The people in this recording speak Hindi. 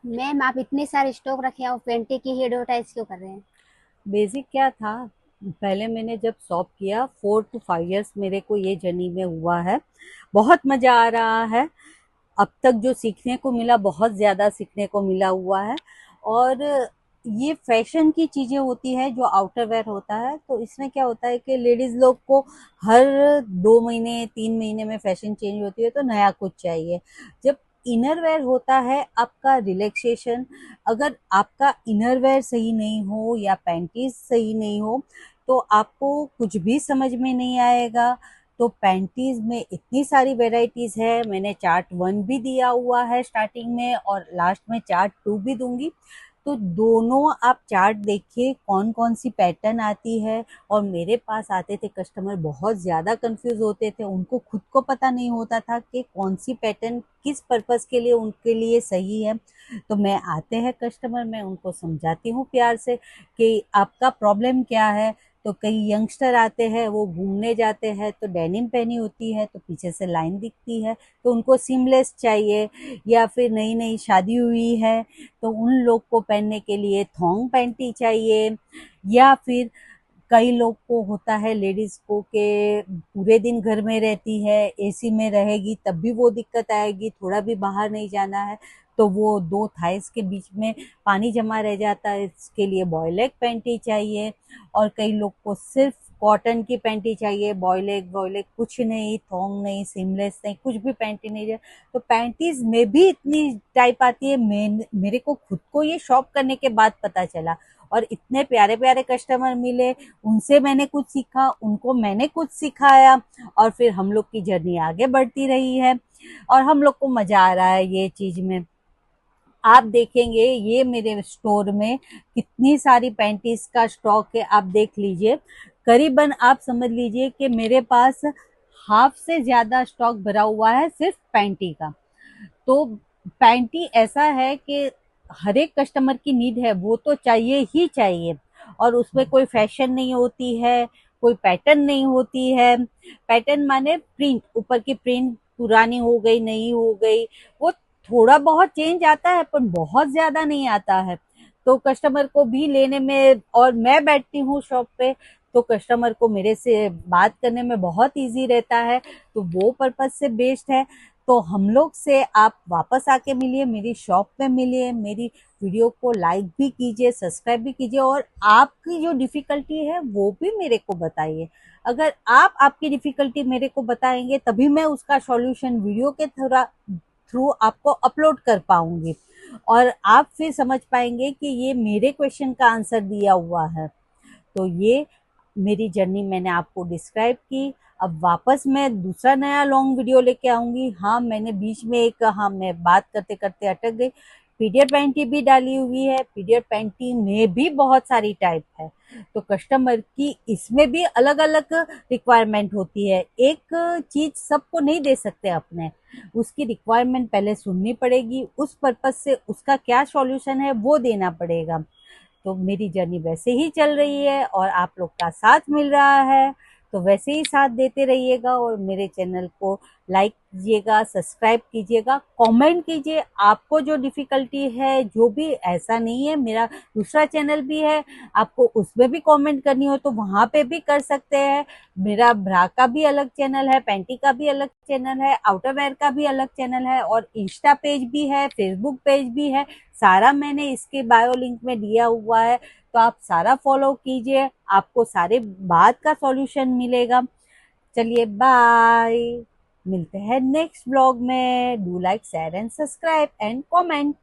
मैम आप इतने सारे स्टॉक रखे हैं और पेंटी की ही एडवर्टाइज क्यों कर रहे हैं? बेसिक क्या था, पहले मैंने जब शॉप किया 4 to 5 years मेरे को ये जर्नी में हुआ है। बहुत मज़ा आ रहा है। अब तक जो सीखने को मिला, बहुत ज़्यादा सीखने को मिला हुआ है। और ये फैशन की चीज़ें होती है जो आउटर वेयर होता है, तो इसमें क्या होता है कि लेडीज़ लोग को हर 2 महीने 3 महीने में फैशन चेंज होती है, तो नया कुछ चाहिए। जब इनर वेयर होता है आपका रिलैक्सेशन, अगर आपका इनर वेयर सही नहीं हो या पैंटीज सही नहीं हो तो आपको कुछ भी समझ में नहीं आएगा। तो पैंटीज में इतनी सारी वेराइटीज है, मैंने चार्ट 1 भी दिया हुआ है स्टार्टिंग में और लास्ट में चार्ट 2 भी दूंगी। तो दोनों आप चार्ट देखिए कौन कौन सी पैटर्न आती है। और मेरे पास आते थे कस्टमर, बहुत ज़्यादा कंफ्यूज होते थे, उनको खुद को पता नहीं होता था कि कौन सी पैटर्न किस पर्पस के लिए उनके लिए सही है। तो मैं आते हैं कस्टमर, मैं उनको समझाती हूँ प्यार से कि आपका प्रॉब्लम क्या है। तो कई यंगस्टर आते हैं, वो घूमने जाते हैं तो डेनिम पहनी होती है तो पीछे से लाइन दिखती है, तो उनको सीमलेस चाहिए। या फिर नई नई शादी हुई है तो उन लोग को पहनने के लिए थॉन्ग पैंटी चाहिए। या फिर कई लोग को होता है लेडीज को कि पूरे दिन घर में रहती है, एसी में रहेगी तब भी वो दिक्कत आएगी, थोड़ा भी बाहर नहीं जाना है तो वो दो थाइस के बीच में पानी जमा रह जाता है, इसके लिए बॉयलेग पैंटी चाहिए। और कई लोग को सिर्फ कॉटन की पैंटी चाहिए, बॉयलेग वॉयलेग कुछ नहीं, थोंग नहीं, सीमलेस नहीं, कुछ भी पैंटी नहीं चाहिए। तो पैंटीज में भी इतनी टाइप आती है, मेरे को खुद को ये शॉप करने के बाद पता चला। और इतने प्यारे प्यारे कस्टमर मिले, उनसे मैंने कुछ सीखा, उनको मैंने कुछ सिखाया, और फिर हम लोग की जर्नी आगे बढ़ती रही है। और हम लोग को मजा आ रहा है ये चीज में। आप देखेंगे ये मेरे स्टोर में कितनी सारी पैंटीज का स्टॉक है, आप देख लीजिए। करीबन आप समझ लीजिए कि मेरे पास हाफ से ज्यादा स्टॉक भरा हुआ है सिर्फ पैंटी का। तो पैंटी ऐसा है कि हर एक कस्टमर की नीड है, वो तो चाहिए ही चाहिए। और उसमें कोई फैशन नहीं होती है, कोई पैटर्न नहीं होती है। पैटर्न माने प्रिंट, ऊपर की प्रिंट पुरानी हो गई, नई हो गई, वो थोड़ा बहुत चेंज आता है पर बहुत ज्यादा नहीं आता है। तो कस्टमर को भी लेने में, और मैं बैठती हूँ शॉप पे तो कस्टमर को मेरे से बात करने में बहुत इजी रहता है। तो वो पर्पज से बेस्ड है। तो हम लोग से आप वापस आके मिलिए, मेरी शॉप पे मिलिए, मेरी वीडियो को लाइक भी कीजिए, सब्सक्राइब भी कीजिए, और आपकी जो डिफिकल्टी है वो भी मेरे को बताइए। अगर आप आपकी डिफिकल्टी मेरे को बताएंगे तभी मैं उसका सॉल्यूशन वीडियो के थ्रू आपको अपलोड कर पाऊंगी, और आप फिर समझ पाएंगे कि ये मेरे क्वेश्चन का आंसर दिया हुआ है। तो ये मेरी जर्नी मैंने आपको डिस्क्राइब की। अब वापस मैं दूसरा नया लॉन्ग वीडियो लेके आऊंगी। हाँ, मैंने बीच में एक, हाँ मैं बात करते करते अटक गई। पीडियड पैंटी भी डाली हुई है, पीडियड पैंटी में भी बहुत सारी टाइप है। तो कस्टमर की इसमें भी अलग अलग रिक्वायरमेंट होती है, एक चीज सबको नहीं दे सकते अपने। उसकी रिक्वायरमेंट पहले सुननी पड़ेगी, उस पर्पज से उसका क्या सॉल्यूशन है वो देना पड़ेगा। तो मेरी जर्नी वैसे ही चल रही है और आप लोग का साथ मिल रहा है। तो वैसे ही साथ देते रहिएगा और मेरे चैनल को लाइक कीजिएगा, सब्सक्राइब कीजिएगा, कमेंट कीजिए। आपको जो डिफिकल्टी है, जो भी, ऐसा नहीं है, मेरा दूसरा चैनल भी है, आपको उसमें भी कमेंट करनी हो तो वहां पे भी कर सकते हैं। मेरा ब्रा का भी अलग चैनल है, पैंटी का भी अलग चैनल है, आउटरवेयर का भी अलग चैनल है, और इंस्टा पेज भी है, फेसबुक पेज भी है। सारा मैंने इसके बायो लिंक में दिया हुआ है, तो आप सारा फॉलो कीजिए, आपको सारे बात का सॉल्यूशन मिलेगा। चलिए बाय, मिलते हैं नेक्स्ट ब्लॉग में। Do like share and subscribe and comment.